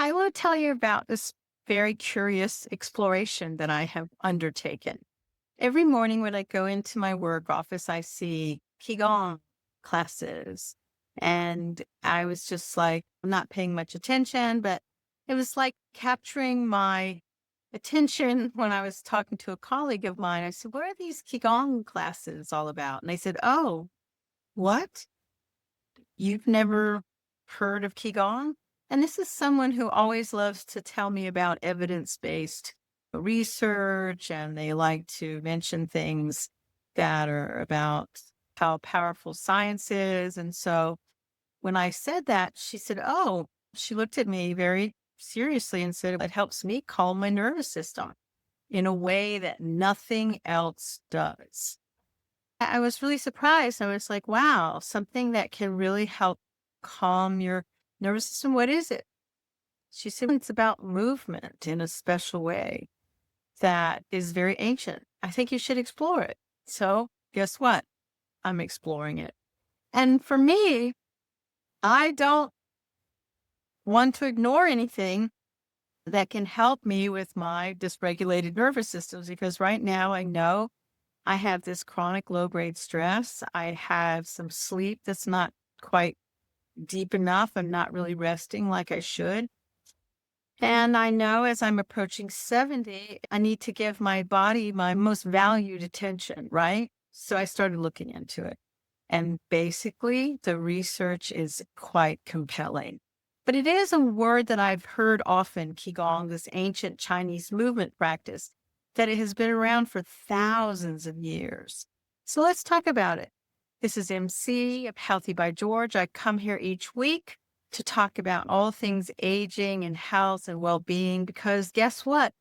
I will tell you about this very curious exploration that I have undertaken. Every morning when I go into my work office, I see Qigong classes. And I was just like, not paying much attention, but it was like capturing my attention when I was talking to a colleague of mine. I said, "What are these Qigong classes all about?" And they said, "Oh, what? You've never heard of Qigong?" And this is someone who always loves to tell me about evidence-based research, and they like to mention things that are about how powerful science is. And so when I said that, she said, "Oh," she looked at me very seriously and said, "It helps me calm my nervous system in a way that nothing else does." I was really surprised. I was like, wow, something that can really help calm your nervous system. What is it? She said, "It's about movement in a special way that is very ancient. I think you should explore it." So, guess what? I'm exploring it. And for me, I don't want to ignore anything that can help me with my dysregulated nervous systems because right now I know I have this chronic low grade stress. I have some sleep that's not quite deep enough. I'm not really resting like I should. And I know as I'm approaching 70, I need to give my body my most valued attention, right? So I started looking into it. And basically, the research is quite compelling. But it is a word that I've heard often, Qigong, this ancient Chinese movement practice, that it has been around for thousands of years. So let's talk about it. This is MC of Healthy by George. I come here each week to talk about all things aging and health and well-being because guess what?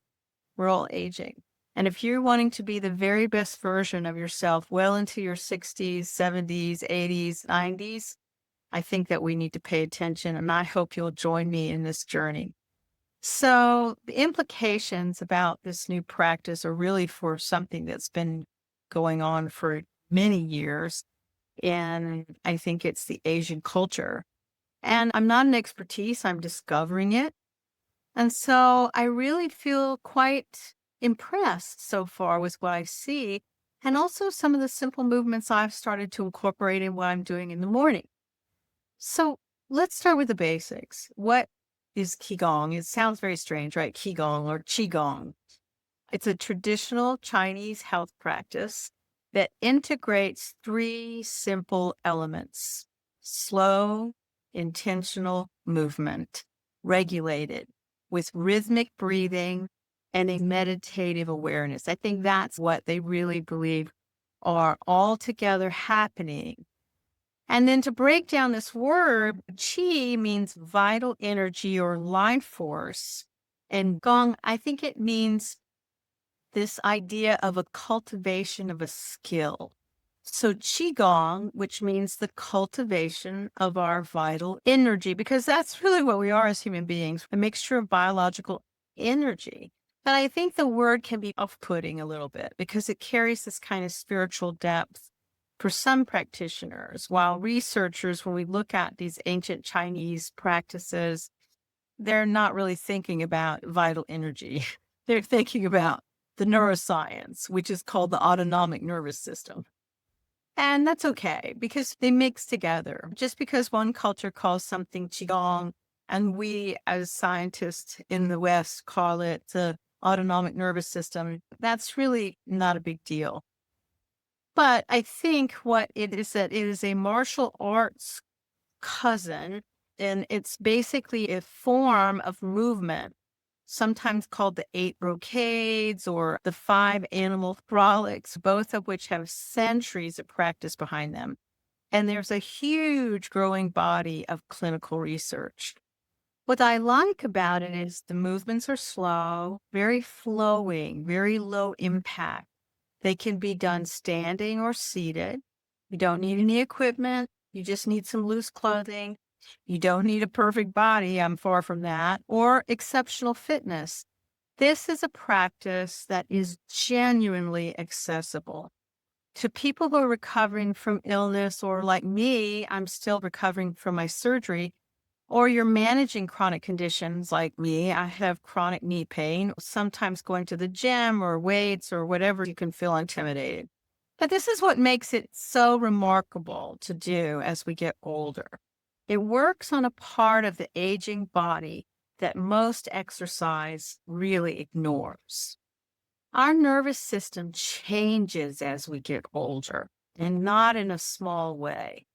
We're all aging. And if you're wanting to be the very best version of yourself well into your 60s, 70s, 80s, 90s, I think that we need to pay attention. And I hope you'll join me in this journey. So, the implications about this new practice are really for something that's been going on for many years. And I think it's the Asian culture. And I'm not an expertise, I'm discovering it. And so I really feel quite impressed so far with what I see, and also some of the simple movements I've started to incorporate in what I'm doing in the morning. So let's start with the basics. What is Qigong? It sounds very strange, right? Qigong or Qigong. It's a traditional Chinese health practice that integrates three simple elements: slow, intentional movement, regulated with rhythmic breathing and a meditative awareness. I think that's what they really believe are all together happening. And then to break down this word, qi means vital energy or life force. And gong, I think it means this idea of a cultivation of a skill. So qigong, which means the cultivation of our vital energy, because that's really what we are as human beings, a mixture of biological energy. But I think the word can be off-putting a little bit because it carries this kind of spiritual depth for some practitioners, while researchers, when we look at these ancient Chinese practices, they're not really thinking about vital energy. They're thinking about the neuroscience, which is called the autonomic nervous system. And that's okay because they mix together. Just because one culture calls something Qigong and we as scientists in the West call it the autonomic nervous system, that's really not a big deal. But I think what it is that it is a martial arts cousin, and it's basically a form of movement, sometimes called the eight brocades or the five animal frolics, both of which have centuries of practice behind them. And there's a huge growing body of clinical research. What I like about it is the movements are slow, very flowing, very low impact. They can be done standing or seated. You don't need any equipment. You just need some loose clothing. You don't need a perfect body. I'm far from that. Or exceptional fitness. This is a practice that is genuinely accessible to people who are recovering from illness, or like me, I'm still recovering from my surgery, Or you're managing chronic conditions like me. I have chronic knee pain, sometimes going to the gym or weights or whatever, you can feel intimidated. But this is what makes it so remarkable to do as we get older. It works on a part of the aging body that most exercise really ignores. Our nervous system changes as we get older, and not in a small way.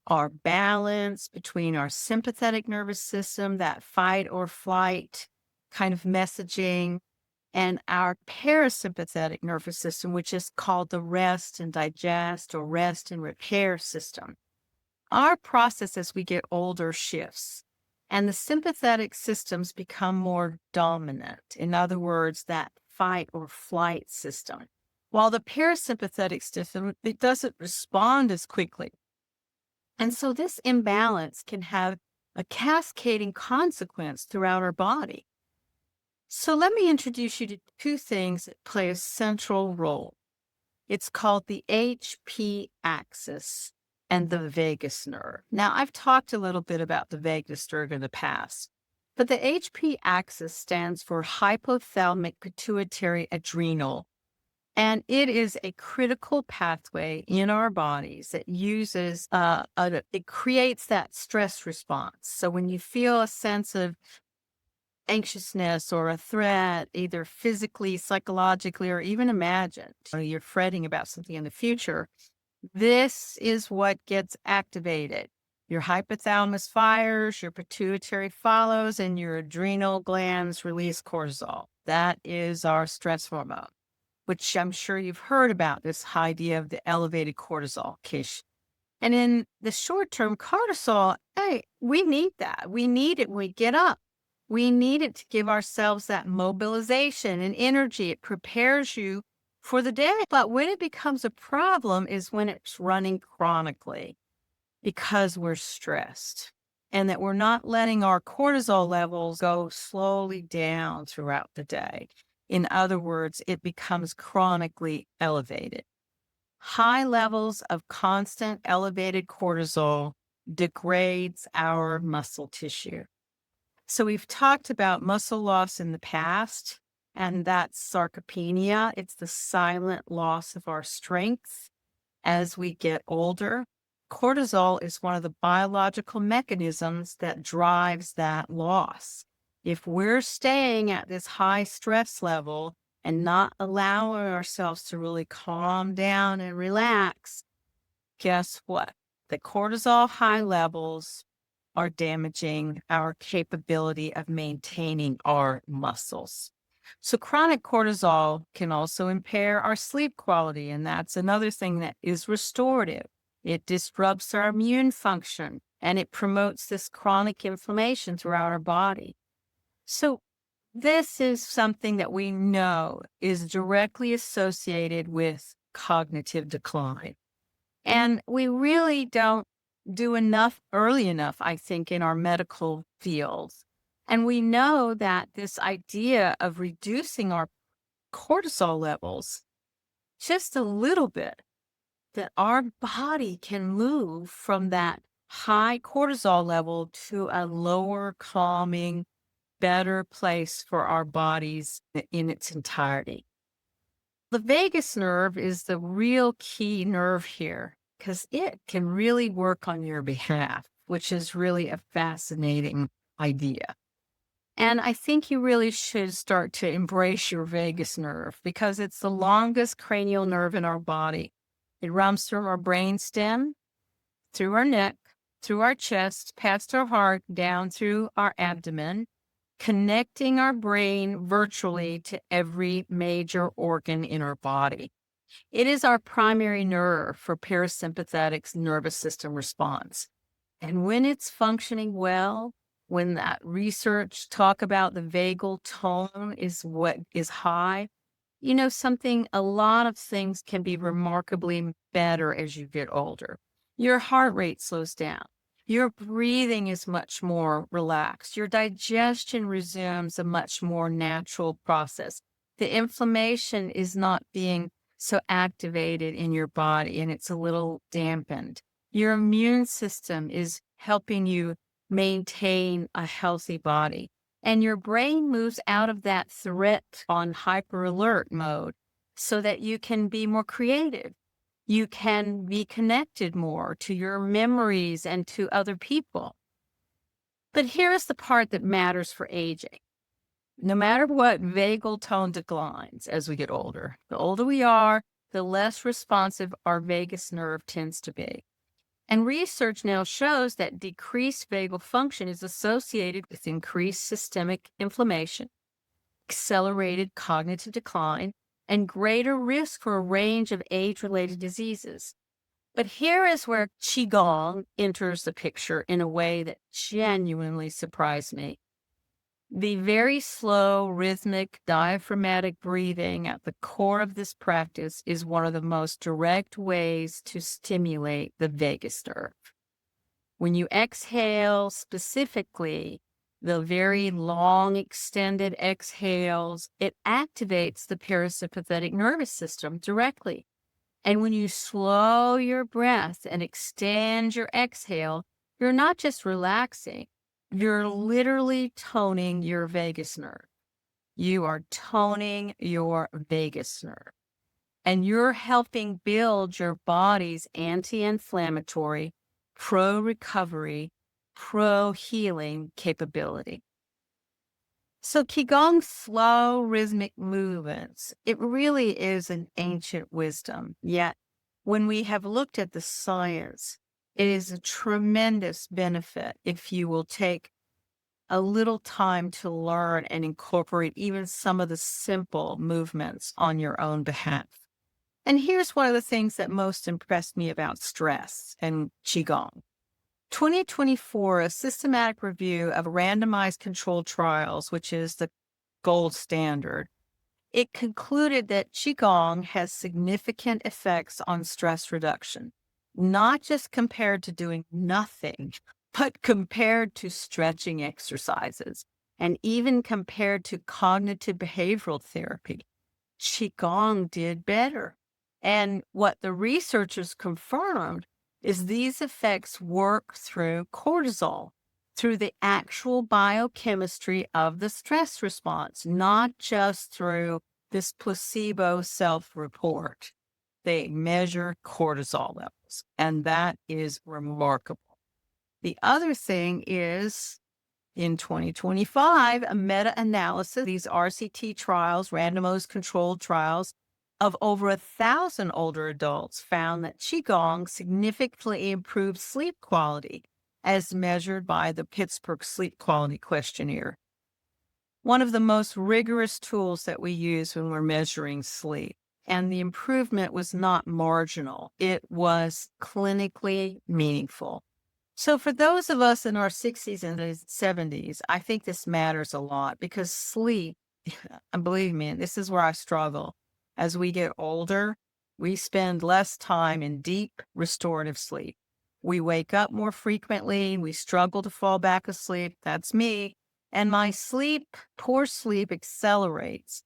Our balance between our sympathetic nervous system, that fight or flight kind of messaging, and our parasympathetic nervous system, which is called the rest and digest or rest and repair system. Our process as we get older shifts, and the sympathetic systems become more dominant. In other words, that fight or flight system. While the parasympathetic system, it doesn't respond as quickly. And so this imbalance can have a cascading consequence throughout our body. So let me introduce you to two things that play a central role. It's called the HP axis and the vagus nerve. Now, I've talked a little bit about the vagus nerve in the past, but the HP axis stands for hypothalamic pituitary adrenal. And it is a critical pathway in our bodies that uses, it creates that stress response. So when you feel a sense of anxiousness or a threat, either physically, psychologically, or even imagined, you're fretting about something in the future, this is what gets activated. Your hypothalamus fires, your pituitary follows, and your adrenal glands release cortisol. That is our stress hormone, which I'm sure you've heard about, this idea of the elevated cortisol, Kish. And in the short term, cortisol, hey, we need that. We need it when we get up. We need it to give ourselves that mobilization and energy. It prepares you for the day. But when it becomes a problem is when it's running chronically because we're stressed and that we're not letting our cortisol levels go slowly down throughout the day. In other words, it becomes chronically elevated. High levels of constant elevated cortisol degrades our muscle tissue. So we've talked about muscle loss in the past, and that's sarcopenia. It's the silent loss of our strength as we get older. Cortisol is one of the biological mechanisms that drives that loss. If we're staying at this high stress level and not allowing ourselves to really calm down and relax, guess what? The cortisol high levels are damaging our capability of maintaining our muscles. So chronic cortisol can also impair our sleep quality, and that's another thing that is restorative. It disrupts our immune function, and it promotes this chronic inflammation throughout our body. So this is something that we know is directly associated with cognitive decline. And we really don't do enough early enough, I think, in our medical fields. And we know that this idea of reducing our cortisol levels just a little bit, that our body can move from that high cortisol level to a lower calming, better place for our bodies in its entirety. The vagus nerve is the real key nerve here because it can really work on your behalf, which is really a fascinating idea. And I think you really should start to embrace your vagus nerve because it's the longest cranial nerve in our body. It runs from our brain stem, through our neck, through our chest, past our heart, down through our abdomen, connecting our brain virtually to every major organ in our body. It is our primary nerve for parasympathetic nervous system response. And when it's functioning well, when that research talk about the vagal tone is what is high, a lot of things can be remarkably better as you get older. Your heart rate slows down. Your breathing is much more relaxed. Your digestion resumes a much more natural process. The inflammation is not being so activated in your body and it's a little dampened. Your immune system is helping you maintain a healthy body. And your brain moves out of that threat on hyper alert mode so that you can be more creative. You can be connected more to your memories and to other people. But here's the part that matters for aging. No matter what, vagal tone declines as we get older. The older we are, the less responsive our vagus nerve tends to be. And research now shows that decreased vagal function is associated with increased systemic inflammation, accelerated cognitive decline, and greater risk for a range of age-related diseases. But here is where Qigong enters the picture in a way that genuinely surprised me. The very slow, rhythmic, diaphragmatic breathing at the core of this practice is one of the most direct ways to stimulate the vagus nerve. When you exhale specifically, the very long, extended exhales, it activates the parasympathetic nervous system directly. And when you slow your breath and extend your exhale, you're not just relaxing, you're literally toning your vagus nerve. You are toning your vagus nerve. And you're helping build your body's anti-inflammatory, pro-recovery, pro-healing capability. So Qigong's slow rhythmic movements, it really is an ancient wisdom. Yet when we have looked at the science, it is a tremendous benefit if you will take a little time to learn and incorporate even some of the simple movements on your own behalf. And here's one of the things that most impressed me about stress and Qigong. 2024, a systematic review of randomized controlled trials, which is the gold standard, it concluded that Qigong has significant effects on stress reduction, not just compared to doing nothing, but compared to stretching exercises, and even compared to cognitive behavioral therapy. Qigong did better. And what the researchers confirmed is these effects work through cortisol, through the actual biochemistry of the stress response, not just through this placebo self-report. They measure cortisol levels, and that is remarkable. The other thing is, in 2025, a meta-analysis, these RCT trials, randomized controlled trials, of over 1,000 older adults found that Qigong significantly improved sleep quality as measured by the Pittsburgh Sleep Quality Questionnaire, one of the most rigorous tools that we use when we're measuring sleep. And the improvement was not marginal. It was clinically meaningful. So for those of us in our 60s and 70s, I think this matters a lot because sleep, and believe me, this is where I struggle. As we get older, we spend less time in deep restorative sleep. We wake up more frequently. We struggle to fall back asleep. That's me. And my poor sleep accelerates.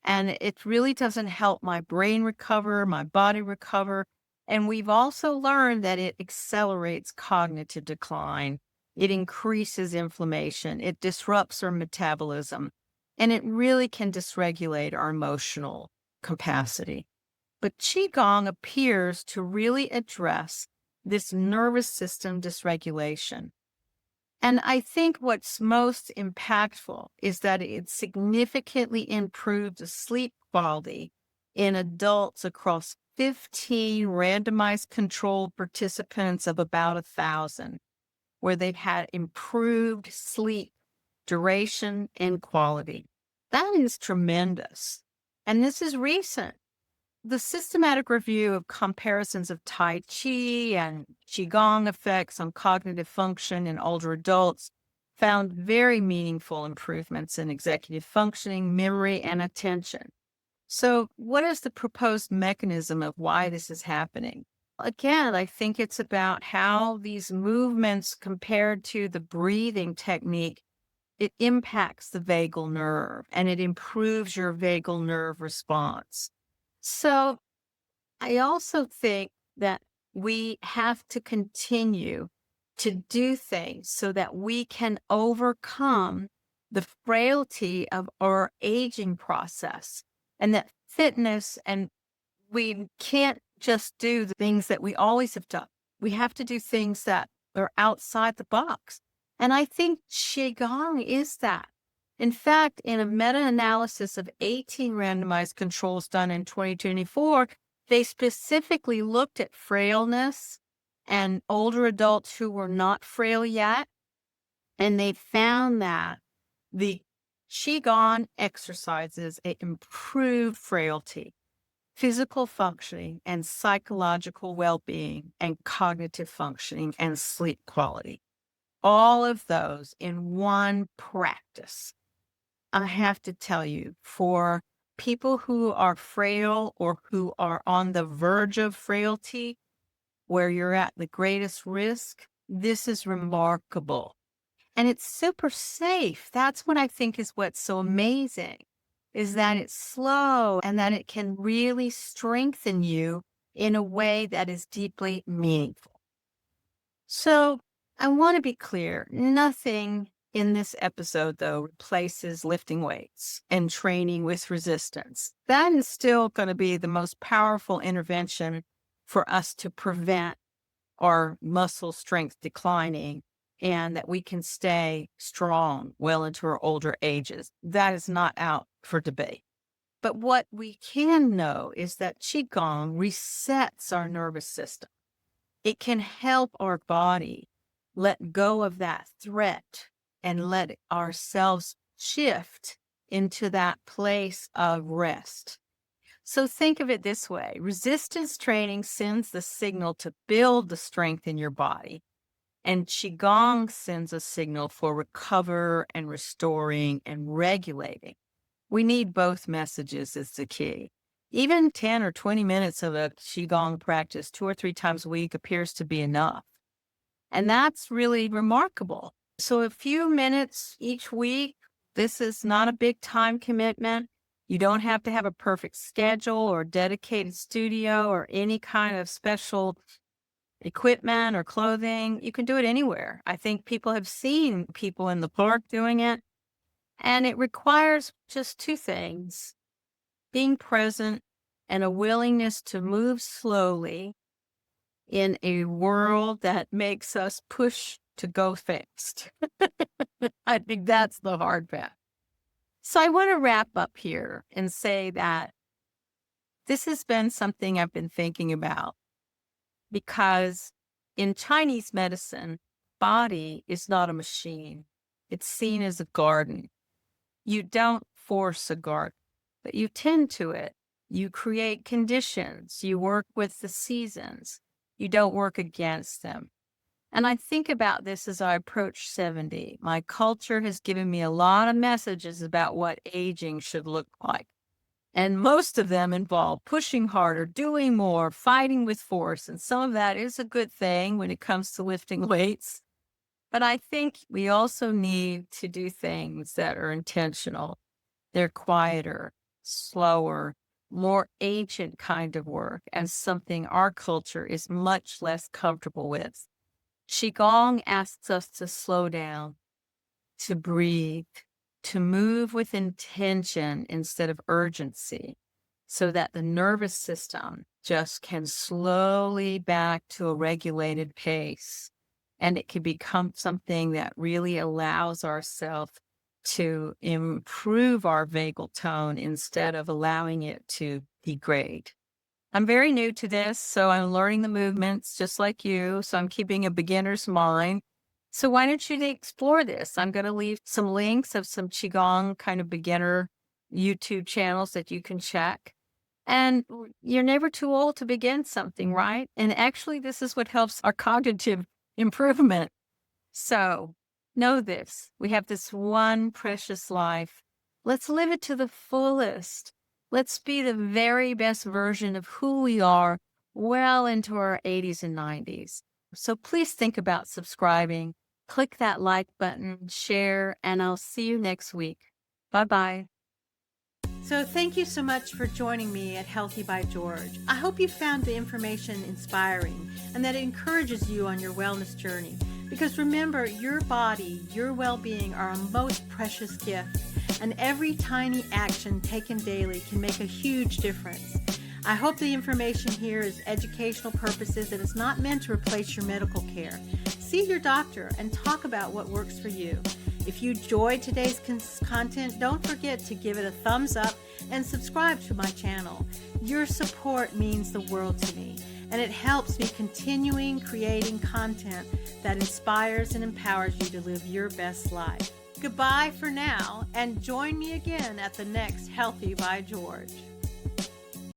And it really doesn't help my brain recover, my body recover. And we've also learned that it accelerates cognitive decline. It increases inflammation. It disrupts our metabolism. And it really can dysregulate our emotional capacity. But Qigong appears to really address this nervous system dysregulation. And I think what's most impactful is that it significantly improved the sleep quality in adults across 15 randomized controlled participants of about 1,000, where they've had improved sleep duration and quality. That is tremendous. And this is recent. The systematic review of comparisons of Tai Chi and Qigong effects on cognitive function in older adults found very meaningful improvements in executive functioning, memory, and attention. So what is the proposed mechanism of why this is happening? Again, I think it's about how these movements compared to the breathing technique, it impacts the vagal nerve and it improves your vagal nerve response. So I also think that we have to continue to do things so that we can overcome the frailty of our aging process, and that fitness, and we can't just do the things that we always have done. We have to do things that are outside the box. And I think Qigong is that. In fact, in a meta-analysis of 18 randomized controls done in 2024, they specifically looked at frailness and older adults who were not frail yet. And they found that the Qigong exercises improve frailty, physical functioning, and psychological well-being, and cognitive functioning and sleep quality. All of those in one practice. I have to tell you, for people who are frail or who are on the verge of frailty, where you're at the greatest risk, this is remarkable. And it's super safe. That's what I think is what's so amazing, is that it's slow and that it can really strengthen you in a way that is deeply meaningful. So I want to be clear, nothing in this episode, though, replaces lifting weights and training with resistance. That is still going to be the most powerful intervention for us to prevent our muscle strength declining, and that we can stay strong well into our older ages. That is not out for debate. But what we can know is that Qigong resets our nervous system. It can help our body let go of that threat and let ourselves shift into that place of rest. So think of it this way. Resistance training sends the signal to build the strength in your body, and Qigong sends a signal for recover and restoring and regulating. We need both messages is the key. Even 10 or 20 minutes of a Qigong practice 2 or 3 times a week appears to be enough. And that's really remarkable. So a few minutes each week, this is not a big time commitment. You don't have to have a perfect schedule or dedicated studio or any kind of special equipment or clothing. You can do it anywhere. I think people have seen people in the park doing it. And it requires just 2 things: being present and a willingness to move slowly in a world that makes us push to go fast. I think that's the hard path. So I want to wrap up here and say that this has been something I've been thinking about, because in Chinese medicine, body is not a machine. It's seen as a garden. You don't force a garden, but you tend to it. You create conditions. You work with the seasons. You don't work against them. And I think about this as I approach 70. My culture has given me a lot of messages about what aging should look like. And most of them involve pushing harder, doing more, fighting with force. And some of that is a good thing when it comes to lifting weights. But I think we also need to do things that are intentional. They're quieter, slower, more ancient kind of work, and something our culture is much less comfortable with. Qigong asks us to slow down, to breathe, to move with intention instead of urgency, so that the nervous system just can slowly back to a regulated pace. And it can become something that really allows ourselves to improve our vagal tone instead of allowing it to degrade. I'm very new to this, so I'm learning the movements just like you. So I'm keeping a beginner's mind. So why don't you explore this? I'm going to leave some links of some Qigong kind of beginner YouTube channels that you can check. And you're never too old to begin something, right? And actually, this is what helps our cognitive improvement. So know this: we have this one precious life. Let's live it to the fullest. Let's be the very best version of who we are well into our 80s and 90s. So please think about subscribing. Click that like button, share, and I'll see you next week. Bye-bye. So thank you so much for joining me at Healthy by George. I hope you found the information inspiring and that it encourages you on your wellness journey. Because remember, your body, your well-being are a most precious gift, and every tiny action taken daily can make a huge difference. I hope the information here is educational purposes and is not meant to replace your medical care. See your doctor and talk about what works for you. If you enjoyed today's content, don't forget to give it a thumbs up and subscribe to my channel. Your support means the world to me, and it helps me continuing creating content that inspires and empowers you to live your best life. Goodbye for now, and join me again at the next Healthy by George.